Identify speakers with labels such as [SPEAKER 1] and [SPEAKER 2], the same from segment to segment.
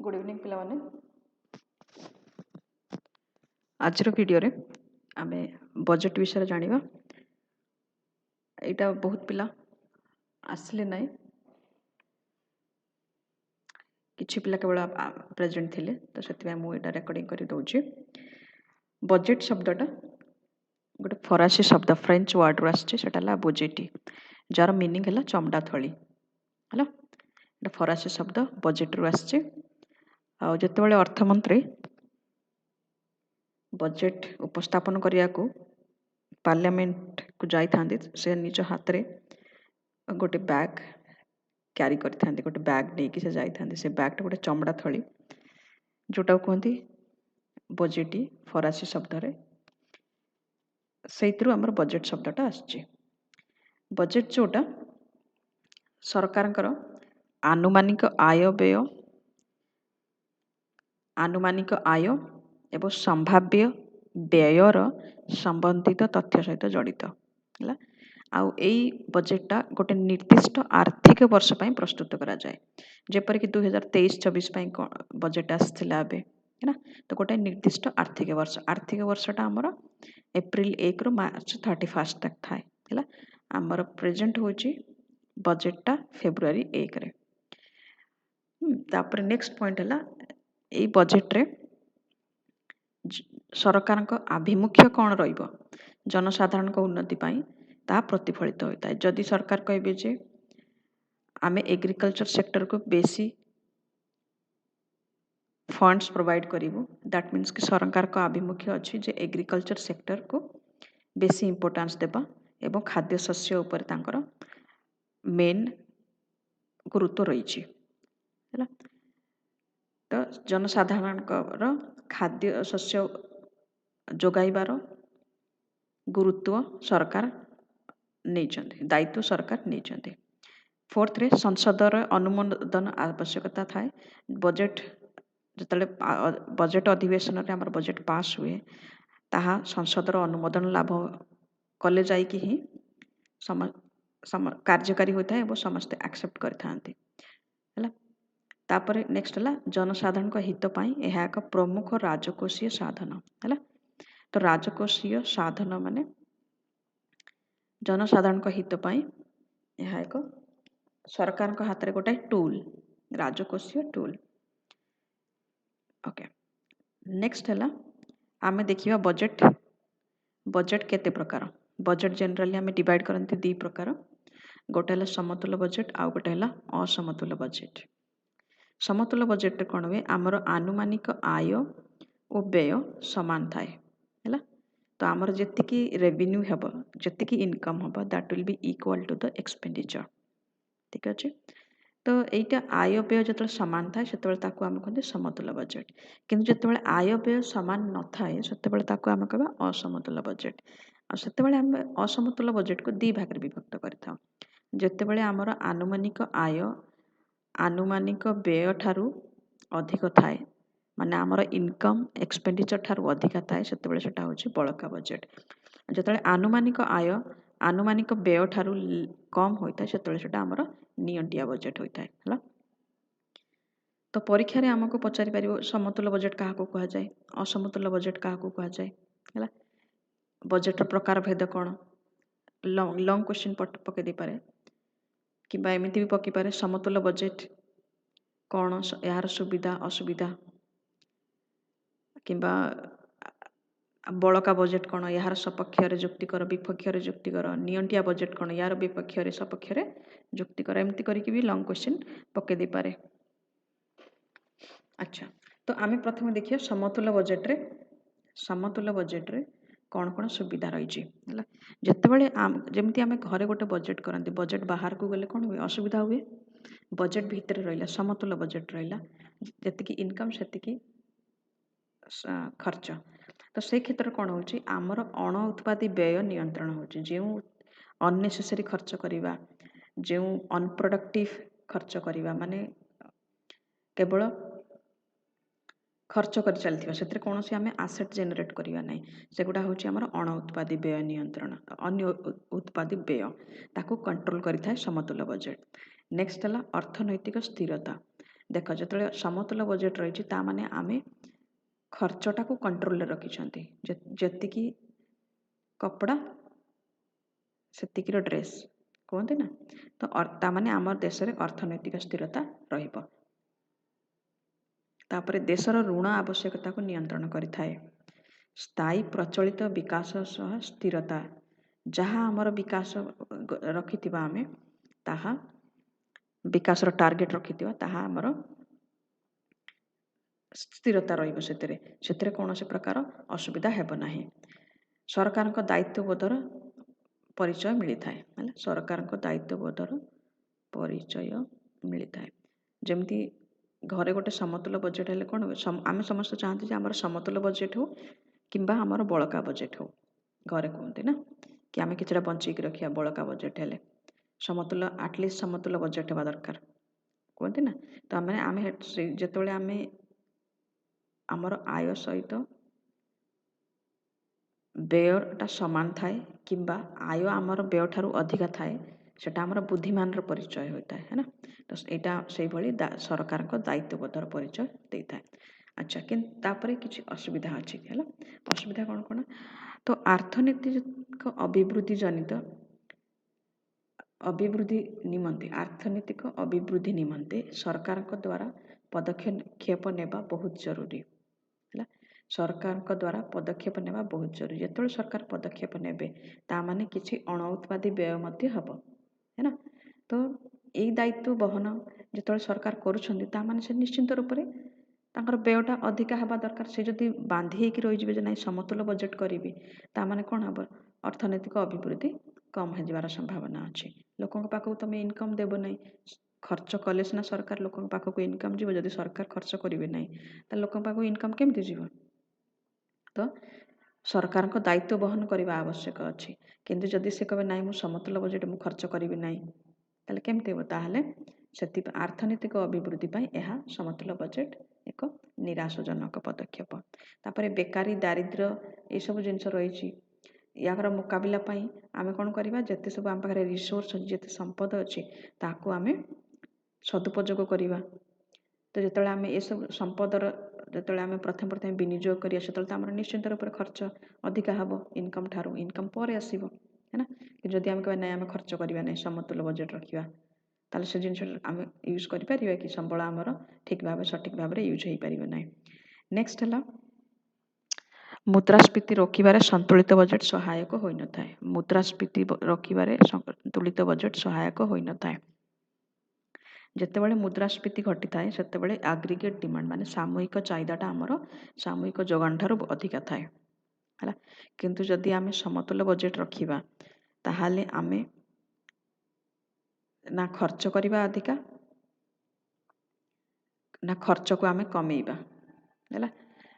[SPEAKER 1] Good evening पिलाने आज video रे आमे बजेट विषय जानिबा। एटा बहुत पिला आसले नाई किछि पिला केवल प्रेजेंट थिले तो सेति मु एटा रेकॉर्डिंग करि दउछि। बजेट शब्दटा गोटे फरासी शब्द फ्रेंच वर्ड रो आछि सेटाला बुजेटी जार मीनिंग हैला चमड़ा थळी हैला। एटा फरासी शब्द बजेट रो आछि। आ जतेबेले अर्थमंत्री बजेट उपस्थापन करिया को पार्लियामेंट को जाई थांदी से निज हाथ रे गोटे बैग क्यारी करि थांदी गोटे बैग नै कि से जाई थांदी से बैग टा गोटे चमड़ा थळी जोटा कहंती बजेटी फरासी शब्द रे सेइतरु हमर बजेट शब्दटा आछि। बजेट जोटा सरकारଙ୍କର आनुमानिक आय एवं संभाव्य व्ययर संबंधित तथ्य सहित जड़ित है। आउ एई बजेटटा गोटे निर्दिष्ट आर्थिक वर्ष पई प्रस्तुत करा जाए जेपर कि 2023-24 पई बजेट आस्थिला बे है ना। तो गोटे निर्दिष्ट आर्थिक वर्षटा हमर एप्रिल 1 रो मार्च 31 तक थाए है। हमर प्रेजेंट होची बजेटटा फेब्रुआरी 1 रे। तापर नेक्स्ट पॉइंट है एई बजेट रे सरकार आभिमुख्य कौन रहिबो जनसाधारण को उन्नति पाई ता प्रतिफलित होता है। जदि सरकार कहबे जे आमे एग्रीकल्चर सेक्टर को बेसी फंड्स प्रोवाइड करिवो दैट मीन्स कि सरकार को आभिमुख्य अछि जे एग्रीकल्चर सेक्टर को बेसी इंपोर्टेंस देबा एवं खाद्य शस्य ऊपर तांकर मेन गुरुत्व रही है। तो जनसाधारण खाद्य शस्य जोगाइबार गुरुत्व सरकार नहीं दायित्व सरकार नहीं। फोर्थ रे संसदर अनुमोदन आवश्यकता थाए। बजेट जिते बजेट अधिवेशन रे हमर बजेट पास हुए ताहा संसदर अनुमोदन लाभ कले जाई कि ही कार्यकारी होता है वो समस्त एक्सेप्ट करथांती है। तापर नेक्स्ट है जनसाधारण हित पाई यह एक प्रमुख राजकोषीय साधन है। तो राजकोषीय साधन माने जनसाधारण हित पाई यह एक सरकार हाथ रे गोटे टूल राजकोषीय टूल। ओके नेक्स्ट है आमे देखिबा बजेट बजेट केते प्रकार बजेट जनरली आमे डिवाइड करंती दी प्रकार गोटे है समतुल्य बजेट आउ गोटे है असमतुल्य बजेट। समतुल्य बजेट कौन हुए आमर आनुमानिक आय और व्यय समान थाए है। तो आमर जेतिकी रेवेन्यू हेबो जेतिकी इनकम हेबो that will be equal to the expenditure ठीक अछि। तो एटा आय व्यय जतले समान थाए सेतबेले ताको आमे कहते समतुल्य बजेट किंतु जेतबेले आय व्यय समान न थाए सेतबेले ताको आमे कहबा असमतुल्य बजेट। आ सेतबेले आमे असमतुल्य बजेट को दी भाग रे विभक्त करथाउ जेतेबेले आमर आनुमानिक आय आनुमानिक व्यय ठारू अधिक थाए माने आमर इनकम एक्सपेंडिचर ठारू अधिक थाए सेतबेले सेटा होची बळका बजेट। जेतबेले आनुमानिक आय आनुमानिक व्यय ठारू कम होइता सेतबेले सेटा आमर नियंटिया बजेट होइता है। तो परीक्षा रे हमको पचारि परिबो समतुल्य बजेट काहाको कहा जाए असमतुल्य बजेट काहाको कहा जाए है। बजेट प्रकार भेद कौन लॉन्ग क्वेश्चन पके दे पारे कि एमती भी पकई पारे समतुल्य बजेट कौन यार सुविधा असुविधा कि बड़का बजेट कौन यार सपक्ष जुक्तिकर विपक्ष जुक्तिकर नियंटिया बजेट कौन यार विपक्ष सपक्ष जुक्तिकर एमती करके भी लॉन्ग क्वेश्चन पके दे पारे। अच्छा तो आमे प्रथम देखिए समतुल्य बजेट रे कौन कौन सुविधा रही है। जितेबाला जमती आम घरे गोटे बजेट करती बजेट बाहर को गले कौन हुए असुविधा हुए बजेट भितर रहा समतुल्य बजेट रहा जी इनकम से खर्च। तो से क्षेत्र कौन हो आमर अण उत्पादी व्यय नियंत्रण हो जो अननेसेसरी खर्च करवा जो अनप्रोडक्टिव खर्च करवा माने केवल खर्च कर चलती से कौन से आम आसेट जेनेट करवा ना सेगुड़ा हूँ आम अण उत्पादी व्यय नियंत्रण अन्य उत्पादी व्यय ताको कंट्रोल करें समतुल्य बजेट। नेक्स्ट है अर्थनैतिक स्थिरता देख जो समतुल बजेट रही ताने आमे खर्चटा को कंट्रोल रखिछंती जेतिकी कपड़ा सेतिकीर ड्रेस कहते ना तो ताने आम देश में अर्थनैतिक स्थिरता रहिबो तापर देशर ऋण आवश्यकता को नियंत्रण करिथाए स्थायी प्रचलित विकास सह स्थिरता जहाँ आमर विकास रखिथिबा आमे ताहा विकासर टार्गेट रखिथिबा ताहा आमर स्थिरता रहिबो सेतिरे कौनसी प्रकार असुविधा हेबो नाही सरकारक दायित्वबोधर परिचय मिली थाए सरकारक दायित्वबोधर परिचय मिली थाए जमती घरे गोटे समतुल बजेट हेले कौन आम समस्त चाहते जे आमर समतुल बजेट हो किंबा आमर बड़का बजेट हो घरे कहते ना कि आम कि बंचिक रखिया बड़का बजेट हेले समतुल आटलिस्ट समतुल बजेट हवा दरकार कहते ना तो आम जिते आम आमर आय सहित व्ययटा सामान थाए किंबा आय आमर व्यय ठारू अधिका थाए सेटा आमर बुद्धिमान परिचय होता है ना तो यहाँ से सरकार को दायित्वबोधर परिचय देता है अच्छा कि किसी असुविधा अच्छी है असुविधा कौन कौन तो अर्थनैतिक अभिवृद्धि जनित अभिवृद्धि निमंते अर्थनैतिक अभिवृद्धि निमंते सरकार द्वारा पदक्षेप नेबा बहुत जरूरी है सरकार द्वारा पदक्षेप नेबा बहुत जरूरी जो सरकार पदक्षेप नेबे तामाने किसी अणउत्पादी व्यय मध्य हबो है ना तो यही दायित्व बहन जो सरकार करुँचे से निश्चिंत रूप से तांकर व्ययटा अधिका हवा दरकार से जदि बांधी होकर रही ना समतुल बजेट करी तामाने कौन हम अर्थनैतिक अभिवृद्धि कम हो जबार संभावना अच्छी लोकों पाखक तुम इनकम देव ना खर्च कले सीना सरकार लोकों पाखक इनकम जीव जदि सरकार खर्च करेंगे ना तो लोकों पाखक इनकम केमती जीव तो सरकार को दायित्व बहन करने आवश्यक अच्छी किंतु जदि से कहे ना मुझे समतुल बजेट मुझे खर्च करी ना ताले केमती हे ताहले से अर्थनैतिक अभिवृद्धि यह समतुल बजेट एक निराशजनक पदक्षेप तापर बेकारी दारिद्र्य ये सब जिनस रही यार मुकाबला आम कौन करवा जिते सब आम पाखे रिसोर्स अच्छी जिते संपद अच्छी ताकू आम सदुपयोग करवा तो जो आम ये सब संपदर जो आम प्रथम प्रथम विनियोग करिया से निश्चिंत रूप से खर्च अधिका हम इनकम ठारू इनकम पर आसो है ना जदि आम कह ना आम खर्च करवा ना समतुल बजेट रखा ताले से जिन आम यूज कर कि संबल आमर ठीक भाव सठिक भाव में यूज हो पार ना नेक्स्ट है मुद्रास्फीति रोकबार संतुलित बजेट सहायक हो न था मुद्रास्फीति रोकबार संतुलित बजेट सहायक हो न था जितेबाला मुद्रास्फीति घटी थाए से आग्रिगेट डिमांड माने सामूहिक चाहिदाटा आमर सामूहिक जोगान ठारू अधिका थाए है किंतु जदि आम समतुल बजेट रखा ताहले आमे ना खर्च करवा अधिका ना खर्च को आमे कमेवा है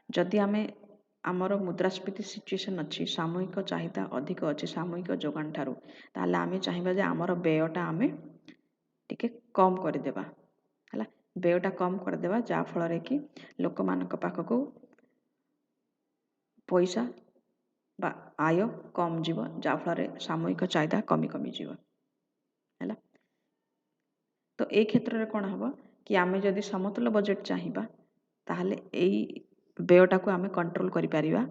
[SPEAKER 1] जदि आमे आमर मुद्रास्फीति सिचुएसन अच्छी सामूहिक चाहिदा अधिक अच्छी सामूहिक जोगान ठारू ताहले आमे चाहिबा जे आमर व्ययटा आमे टिके कम करदेबा है व्ययटा कम करदेबा जा फल कि लोक मान पाखक पैसा बा आय कम जीव जा फल सामूहिक चाहिदा कमी कमी जीव है तो ये क्षेत्र में कौन हम कि आमे जदि समतुल बजेट चाहिबा ताहले एई व्ययटा को आमे कंट्रोल करि परिबा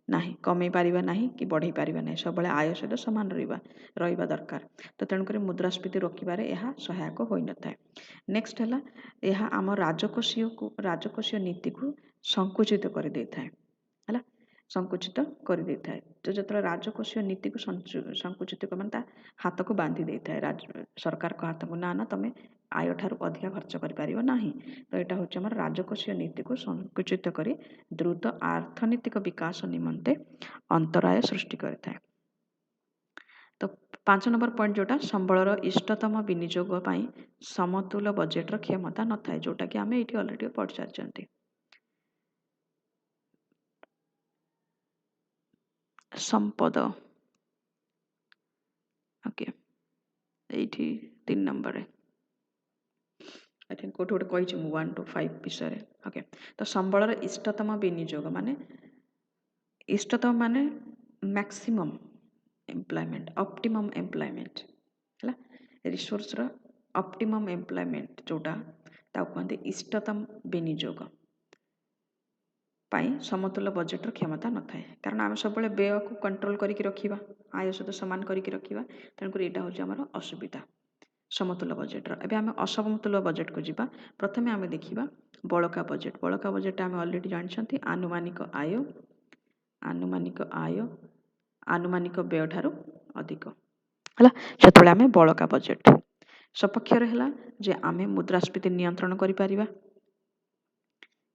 [SPEAKER 1] नाही कमे पारिबा नाही कि बढ़ई पारिबा नाही सब बेले आय सहित समान रहिबा दरकार तो तेणुक मुद्रास्फीति रोकबार यह सहायक हो न था नेक्स्ट है यह आम राजकोषीय नीति को संकुचित कर दे था है संकुचित कर दे था तो जो राजकोषीय नीति को संकुचित कर हाथ को बांधी दे था सरकार को हाथ को ना ना तुम आय ठारू अधिका खर्च कर ना तो यहाँ हूँ आम राजकोषीय नीति को संकुचित कर द्रुत अर्थनैतिक विकास निमंते अंतराय सृष्टि करता है तो 5 नंबर पॉइंट जोटा संबलर इष्टतम विनियोग समतुल बजेट्र क्षमता न था जोटा कि आम ये अलरेडी पढ़ सारी संपद ओके ये 3 नंबर आई थिंक कौट गोटे कही 1 to 5 विषय ओके तो संबलर इष्टतम विनियोग माने इष्टतम माने मैक्सिमम एम्प्लॉयमेंट ऑप्टिमम एम्प्लॉयमेंट है रिसोर्स ऑप्टिमम एम्प्लॉयमेंट जोटा ताको कहते इष्टतम विनियोग पाई समतुल्य बजेटर क्षमता न थाए कारण आम सब व्यय को कंट्रोल करके रखिबा आय सहित समान करके रखिबा तेणुकर यहाँ हूँ आमर असुविधा समतुल्य बजेटर एवं आम असमतुल्य बजेट को जीवा प्रथमे आम देखा बड़का बजेट आम अलरेडी जानते आनुमानिक आय आनुमानिक व्यय ठारू अधिक है से आम बड़का बजेट सपक्षर है जे आम मुद्रास्फीति नियंत्रण करिपरिबा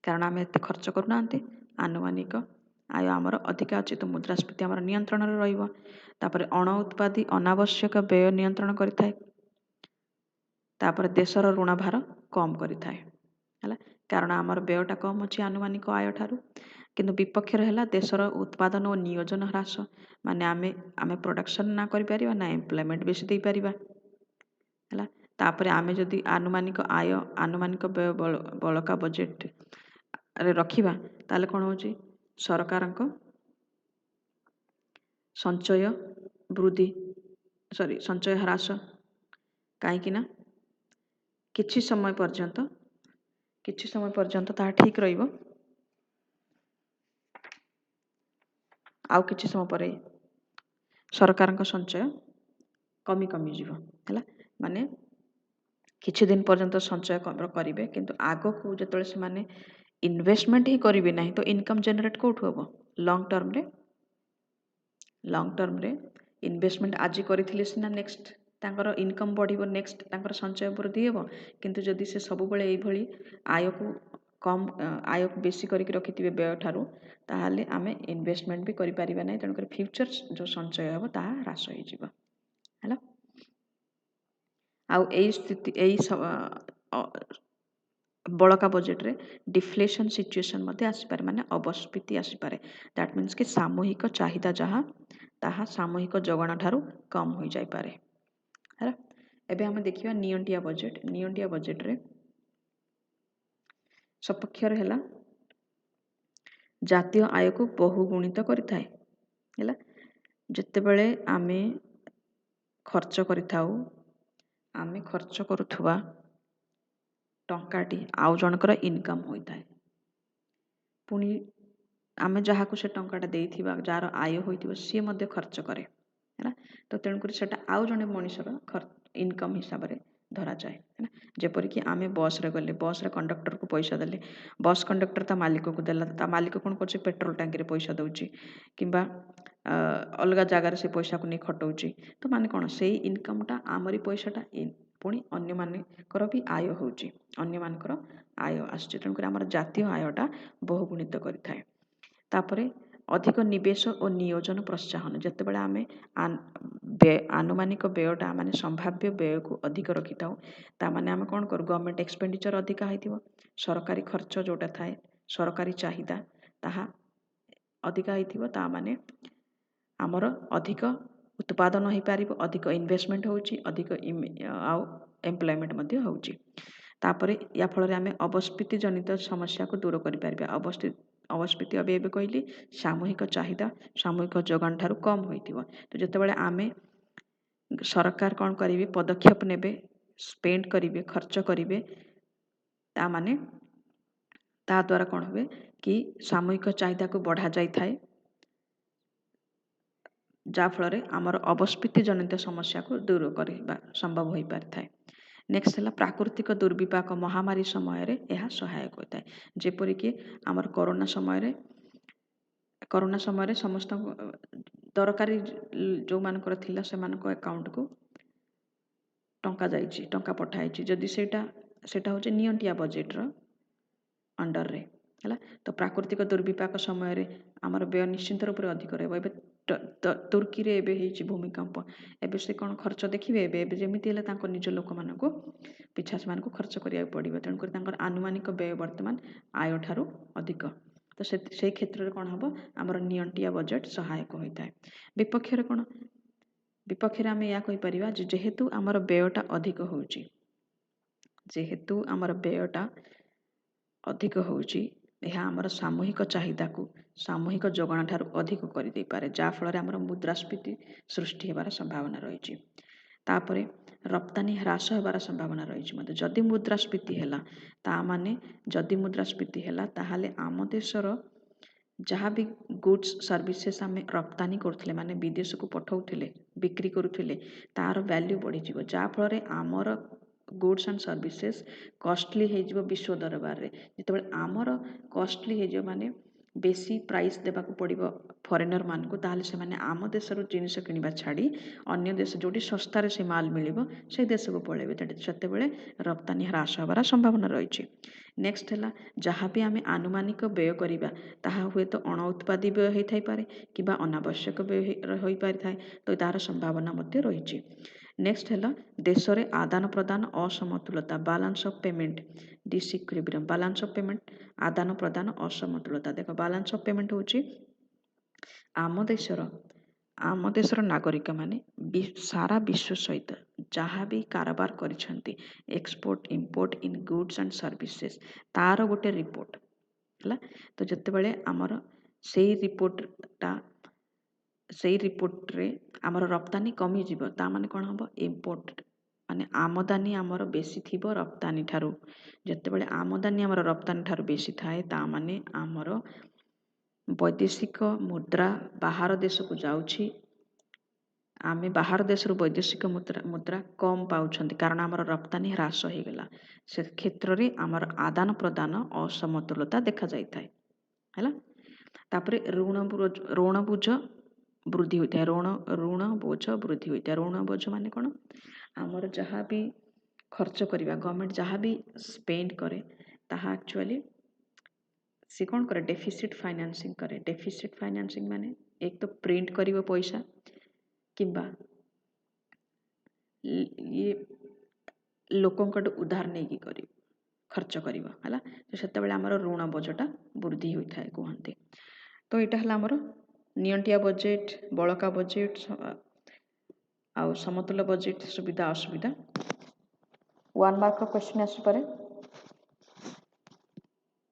[SPEAKER 1] कारण आम एत खर्च करूना आनुमानिक आय आमर अधिका अच्छी तो मुद्रास्फीति आमर नियंत्रण रही अण उत्पादी अनावश्यक व्यय नियंत्रण करें देशर ऋण भार कम करें कारण आमर व्ययटा कम अच्छी आनुमानिक आय ठारू किंतु विपक्षर है देशर उत्पादन और नियोजन ह्रास माने आमे प्रोडक्शन ना करिपरिबा ना एम्प्लॉयमेंट बेसी दे परिबा है तापर आमे जदि आनुमानिक आय आनुमानिक व्यय बड़का बजेट रे रखिबा ताले कोन होची सरकारक संचय वृद्धि संचय ह्रास कहीं किछि समय पर्यंत ता ठीक रहिबो आउ किछि समय पर सरकारक संचय कमी कमी जीव है माने किछि दिन पर्यंत संचय करेंगे किंतु आग को जो से माने इन्वेस्टमेंट ही करेंगे ना तो इनकम जनरेट कौटू हम लंग टर्म रे इन्वेस्टमेंट आज करी सीना नेक्स्ट तांकर इनकम बढ़िबो नेक्स्ट तांकर संचय वृद्धि हेबो किंतु जदि से सब बेले एई आय को कम आय को बेसी करके रखिथिबे व्यय ठारू ताहाले आमे इन्वेस्टमेंट भी करि परिबा नै तेणु फ्यूचर जो संचय हेबो ताहा ह्रास होई जिवो हैला आउ एई स्थिति एई बड़का बजेट रे डिफ्लेशन सिचुएशन मते आसी पारे माने अवस्फीति आसी पारे दैट मीन्स कि सामूहिक चाहिदा जहाँ ताहा सामूहिक जगण ठारू कम हो जाई पारे है एबे हम देखिबा नियंटिया बजेट रे सपक्षर है जातीय आय को बहुगुणित करिथाए है जेतेबेले आमे खर्च करिथाउ आमे खर्च करुथुवा टंकाटी आउ जनकर इनकम होता है पुणी आमे जहाँ को से टंकाटा देइथिबा जार आय होइथिबा सी मध्य खर्च करे है तो तेणुक सेटा आउ जने मनीषर इनकम हिसाब से धरा जाए है जेपरिक आमे बस रे गले बस रे कंडक्टर को पैसा देले बस कंडक्टर ता मालिक को देला ता मालिक कौन कर पेट्रोल टांकी रे पैसा दउची किंबा अलग जगार से पैसा को नहीं खटाऊँच तो माने कौन से इनकमटा आमरी पैसाटा पुणी अन्य मानकर भी आय होची अन्य मानकर आय आसुची तेणुकर आमर जातीय आयटा बहुगुणित करिथाए तापरे अधिक निवेश और नियोजन प्रोत्साहन जितेबाला आम आनुमानिक व्ययटा माने संभाव्य व्यय को अधिक रखी था ताने आम कौन करूँ गवर्नमेंट एक्सपेंडिचर अधिक होइथिबो सरकारी खर्च जोटा थाए सरकारी चाहिदा ताहा अधिक होइथिबो ता माने आमर अधिक उत्पादन हो पार अधिक इन्वेस्टमेंट होची अधिक आउ एम्प्लॉयमेंट मध्य होची तापरे या फल आम अवस्फीति जनित समस्या को दूर कर अवस्फीति अबे कहली सामूहिक चाहिदा सामूहिक जगन ठारू कम होइथिबो तो जेतेबेले आमे सरकार कौन करेंगे पदक्षेप नेबे स्पेंड करेंगे खर्च करेंगे ता माने ता द्वारा कौन हुए कि सामूहिक चाहिदा को बढ़ा जाई थाए जा फल आमर अवस्फीति जनित समस्या को दूर करवा संभव हो पारि थाए नेक्स्ट है प्राकृतिक दुर्विपाक महामारी समय यह सहायक होता है जेपरिक आमर कोरोना समय समस्त दरकारी जो मानकर थिला से मानक अकाउंट को टंका जाइए टंका पठाई जदि सेटा हूँ नियंटिया बजेट रो अंडर रे है तो प्राकृतिक दुर्विपाक समय आमर व्यय निश्चिंत रूप से अधिक रहा तुर्की रे एबे होइछि भूमिकंप एबे से कौन खर्च देखिए एबे जमीती है निज लोक मान पिछा से खर्च करिया पड़ो तेणुकर आनुमानिक व्यय वर्तमान आय ठारू अधिक तो से क्षेत्र में कौन हम आमर नियंटिया बजेट सहायक होता है विपक्षर कौन विपक्षर आम या कहीपर जेहेतु आमर व्ययटा अधिक होची जेहेतु आमर व्ययटा अधिक होची यह आमर सामूहिक चाहिदा को सामूहिक जगण ठारू अधिक कर पारे जहाँफल आमर मुद्रास्फीति सृष्टि होबार संभावना रही तापरे रप्तानी ह्रास होबार संभावना रही मते जदि मुद्रास्फीति है ताने जदि मुद्रास्फीति है ताहले आम देशर जहाँ भी गुड्स सर्विसेस आम रप्तानी करुले माने विदेश को पठाऊले बिक्री करुले तार वैल्यू बढ़ीज जहाँफल आमर गुड्स एंड सर्विसेस कॉस्टली हो विश्व दरबार में जिते आमर कॉस्टली हो माने बेसी प्राइस देवाक पड़ो फरेनर मान को ताहले से माने आम देशर जिनिस किणवा छाड़ी अन्य देश जोटी सस्तार से माल मिल से देश को पलैबे से रप्तानी ह्रास होबार संभावना रही। नेक्स्ट है जहाँ भी आम आनुमानिक व्यय करवा ताहा हुए तो अण उत्पादी व्यय होता पारे कि अनावश्यक व्यय हो पारि थाए तो तार संभावना मध्य रही। नेक्स्ट है देश में आदान प्रदान असमतुलता balance of payment disequilibrium balance of payment आदान प्रदान असमतुलता देख बैलेंस ऑफ पेमेंट होची आम देशर नागरिक माने सारा विश्व सहित जहाँ भी कारबार करिसेंती export import in goods and services तार गोटे रिपोर्ट है तो जितेबाला आमर से रिपोर्टा से रिपोर्ट रे आमर रप्तानी कमिजिव ता माने कौन हम इम्पोर्ट माने आमदानी आमर बेसी थिबो रप्तानी ठारू जितेबाला आमदानी आमर रप्तानी ठारू बेसी थाए ता माने आमर वैदेशिक मुद्रा बाहर देश को जाउछि आमे बाहर देश वैदेशिक मुद्रा कम पाउछंती कारण आमर रप्तानी ह्रास हो गला से क्षेत्र रे आमर आदान प्रदान असमतुलता देखा जाय थाए हैला तापरे ऋण बोझ वृद्धि होता है ऋण बोझ वृद्धि होता है ऋण बोझ माने कौन आमर जहाँ भी खर्च करवा गवर्नमेंट जहाँ भी स्पेंड करे ताहा एक्चुअली सी कौन करे डेफिसिट फाइनेंसिंग करे डेफिसिट फाइनेंसिंग माने एक तो प्रिंट करिवो पैसा किंबा ये लोकंकट उधार नहीं करी खर्च करिवो हला तो सेतेबेले हमर ऋण बोझटा वृद्धि होता है कहते तो यहाँ है आमर नियंटिया बजेट बड़का बजेट आउ समतुल बजेट सुविधा असुविधा 1 मार्क क्वेश्चन आसपे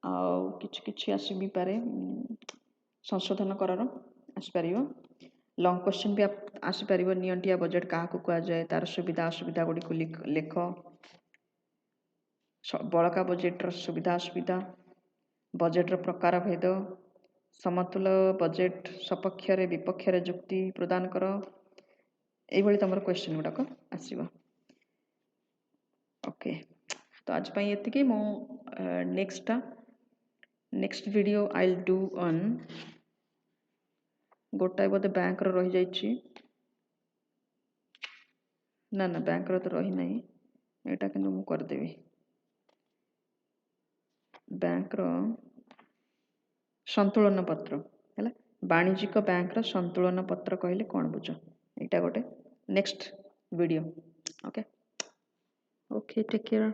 [SPEAKER 1] आउ किछि आसी भी पारे संशोधन करार आसपार लंग क्वेश्चन भी आसपार नियंटिया बजेट क्या कह जाए तार सुविधा असुविधा गुड़ी को लेख बड़का बजेट्र सुविधा असुविधा बजेट्र प्रकार भेद समतुल बजेट सपक्ष विपक्ष जुक्ति प्रदान कर ये तुम क्वेश्चन गुड़ाक आसो ओके तो आज ये मो next video I will do on गोटाए बोधे बैंक रही जाइए ना ना बैंक तो रही ना यहाँ कि मुझे करदेवी बैंक संतुलन पत्र है वाणिज्यिक बैंक संतुलन पत्र कहले कौन बुझ यहाँ गोटे next video okay okay take care.